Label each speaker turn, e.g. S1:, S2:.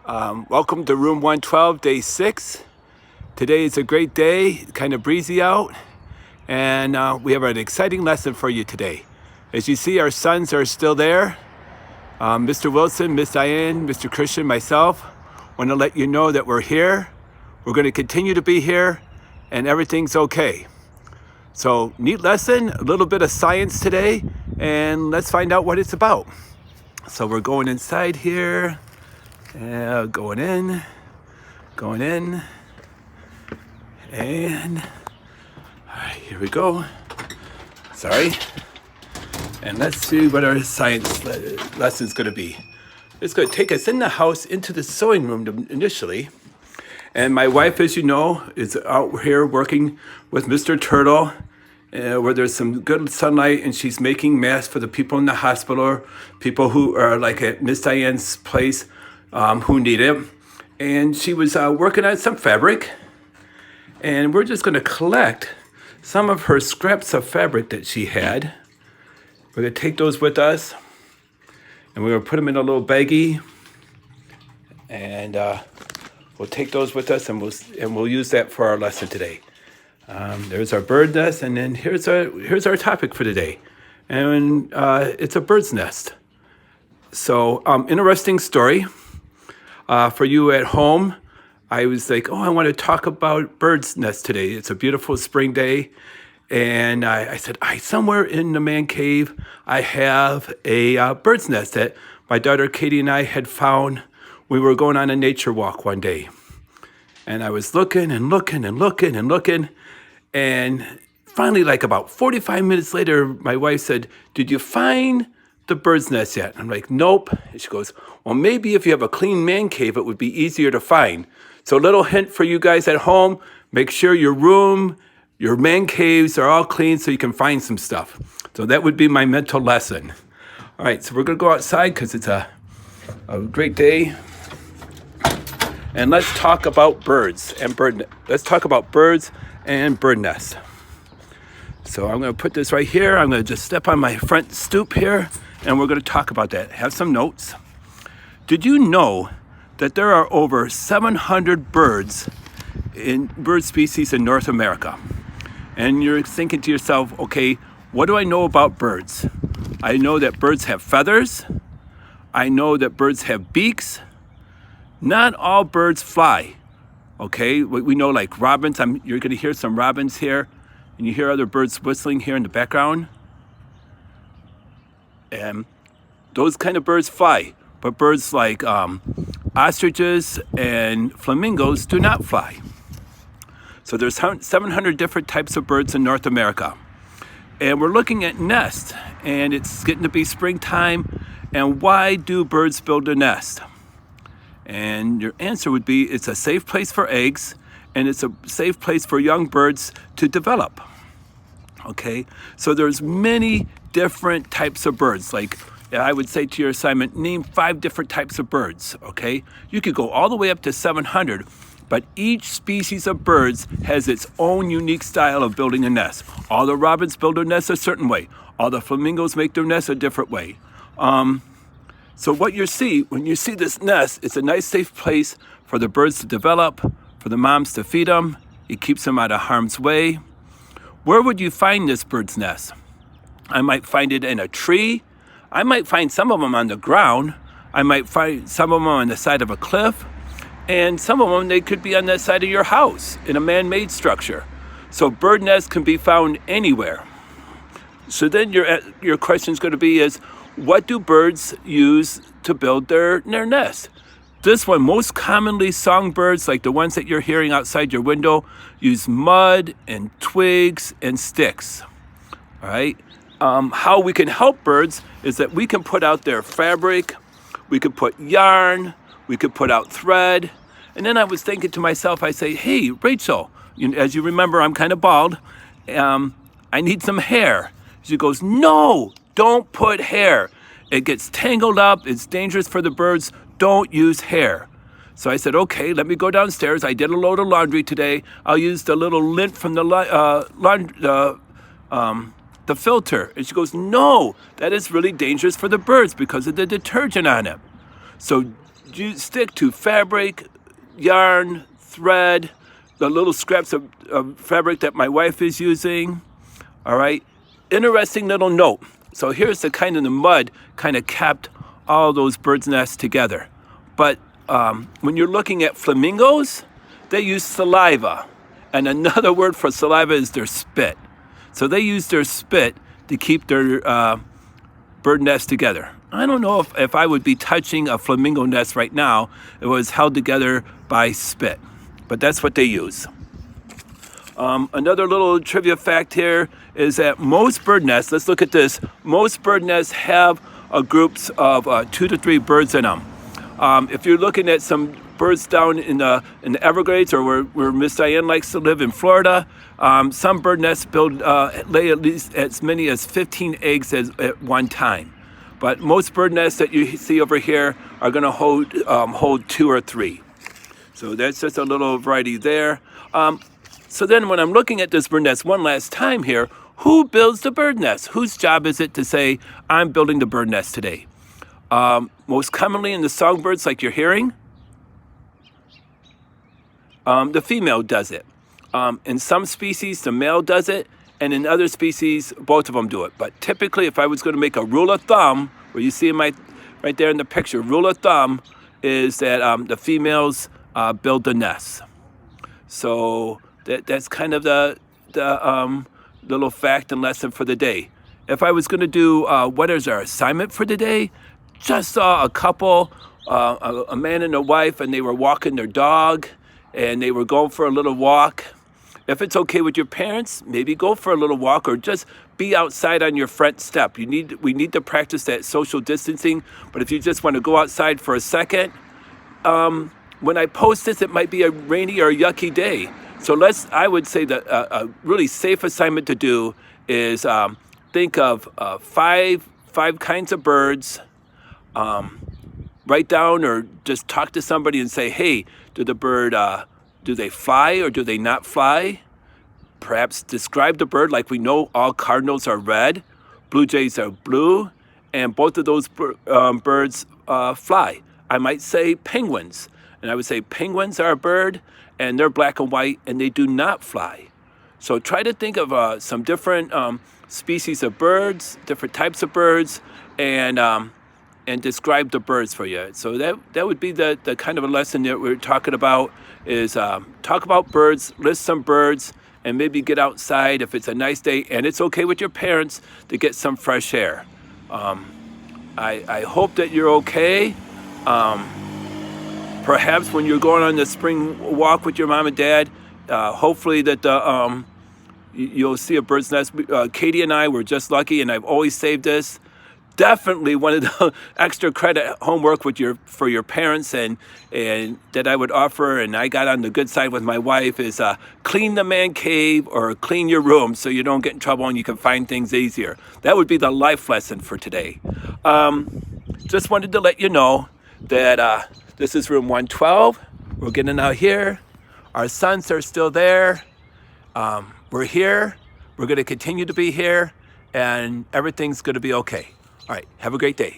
S1: Welcome to room 112, day 6. Today is a great day, kind of breezy out, and we have an exciting lesson for you today. As you see, our sons are still there. Mr. Wilson, Miss Diane, Mr. Christian, myself, want to let you know that we're here. We're going to continue to be here, and everything's okay. So, neat lesson, a little bit of science today, and let's find out what it's about. So we're going inside here. Going in, and all right, here we go. Sorry. And let's see what our science lesson is going to be. It's going to take us in the house into the sewing room initially. And my wife, as you know, is out here working with Mr. Turtle, where there's some good sunlight, and she's making masks for the people in the hospital, or people who are like at Miss Diane's place, who need it. And she was working on some fabric, and we're just going to collect some of her scraps of fabric that she had. We're going to take those with us, and we're going to put them in a little baggie, and we'll take those with us, and we'll use that for our lesson today. There's our bird nest, and then here's our topic for today, and it's a bird's nest. So interesting story. For you at home, I was like, I want to talk about bird's nest today. It's a beautiful spring day. And I said, somewhere in the man cave, I have a bird's nest that my daughter Katie and I had found. We were going on a nature walk one day. And I was looking and looking and looking and looking. And finally, like about 45 minutes later, my wife said, "Did you find the bird's nest yet?" I'm like, "Nope." And she goes, "Well, maybe if you have a clean man cave, it would be easier to find." So a little hint for you guys at home: make sure your room, your man caves are all clean so you can find some stuff. So that would be my mental lesson. All right, so we're gonna go outside because it's a great day. And let's talk about birds and let's talk about birds and bird nests. So I'm gonna put this right here. I'm gonna just step on my front stoop here, and we're going to talk about that. Have some notes. Did you know that there are over 700 bird species in North America? And you're thinking to yourself, okay, what do I know about birds? I know that birds have feathers. I know that birds have beaks. Not all birds fly. Okay, we know like robins. You're going to hear some robins here, and you hear other birds whistling here in the background. And those kind of birds fly, but birds like ostriches and flamingos do not fly. So there's 700 different types of birds in North America. And we're looking at nests, and it's getting to be springtime. And why do birds build a nest? And your answer would be, it's a safe place for eggs, and it's a safe place for young birds to develop. Okay, so there's many different types of birds. Like I would say to your assignment, name 5 different types of birds. Okay, you could go all the way up to 700, but each species of birds has its own unique style of building a nest. All the robins build their nests a certain way. All the flamingos make their nests a different way. So what you see when you see this nest, it's a nice safe place for the birds to develop, for the moms to feed them. It keeps them out of harm's way. Where would you find this bird's nest? I might find it in a tree. I might find some of them on the ground. I might find some of them on the side of a cliff. And some of them, they could be on the side of your house in a man-made structure. So bird nests can be found anywhere. So then your question is going to be is, what do birds use to build their nest? This one, most commonly songbirds, like the ones that you're hearing outside your window, use mud and twigs and sticks. All right. How we can help birds is that we can put out their fabric, we could put yarn, we could put out thread. And then I was thinking to myself, I say, "Hey, Rachel, as you remember, I'm kind of bald. I need some hair." She goes, "No, don't put hair. It gets tangled up. It's dangerous for the birds. Don't use hair." So I said, "Okay, let me go downstairs. I did a load of laundry today. I'll use the little lint from the filter." And she goes, "No, that is really dangerous for the birds because of the detergent on it." So you stick to fabric, yarn, thread, the little scraps of fabric that my wife is using. All right, interesting little note. So here's the kind of the mud kind of kept all those birds' nests together. But when you're looking at flamingos, they use saliva. And another word for saliva is their spit. So they use their spit to keep their bird nest together. I don't know if I would be touching a flamingo nest right now. It was held together by spit, but that's what they use. Another little trivia fact here is that most bird nests, let's look at this, most bird nests have groups of 2 to 3 birds in them. If you're looking at some birds down in the Everglades, or where Miss Diane likes to live in Florida, some bird nests lay at least as many as 15 eggs at one time. But most bird nests that you see over here are going to hold 2 or 3. So that's just a little variety there. So then when I'm looking at this bird nest one last time here, who builds the bird nest? Whose job is it to say, I'm building the bird nest today? Most commonly in the songbirds like you're hearing, the female does it. In some species, the male does it, and in other species, both of them do it. But typically, if I was going to make a rule of thumb, where you see right there in the picture, rule of thumb is that the females build the nest. So that's kind of the little fact and lesson for the day. If I was going to do what is our assignment for the day, just saw a couple, a man and a wife, and they were walking their dog, and they were going for a little walk. If it's okay with your parents, maybe go for a little walk, or just be outside on your front step. We need to practice that social distancing, but if you just want to go outside for a second, when I post this, it might be a rainy or yucky day. So I would say that a really safe assignment to do is think of five kinds of birds, write down or just talk to somebody and say, hey, do the bird, do they fly or do they not fly? Perhaps describe the bird like we know all cardinals are red, blue jays are blue, and both of those birds fly. I might say penguins, and I would say penguins are a bird, and they're black and white, and they do not fly. So try to think of some different species of birds, different types of birds, and describe the birds for you. So that would be the kind of a lesson that we're talking about is talk about birds, list some birds, and maybe get outside if it's a nice day, and it's okay with your parents to get some fresh air. I hope that you're okay. Perhaps when you're going on the spring walk with your mom and dad, hopefully that you'll see a bird's nest. Katie and I were just lucky, and I've always saved this. Definitely one of the extra credit homework for your parents and that I would offer, and I got on the good side with my wife, is clean the man cave or clean your room so you don't get in trouble and you can find things easier. That would be the life lesson for today. Just wanted to let you know that this is room 112. We're getting out here. Our sons are still there. We're here. We're going to continue to be here, and everything's going to be okay. All right, have a great day.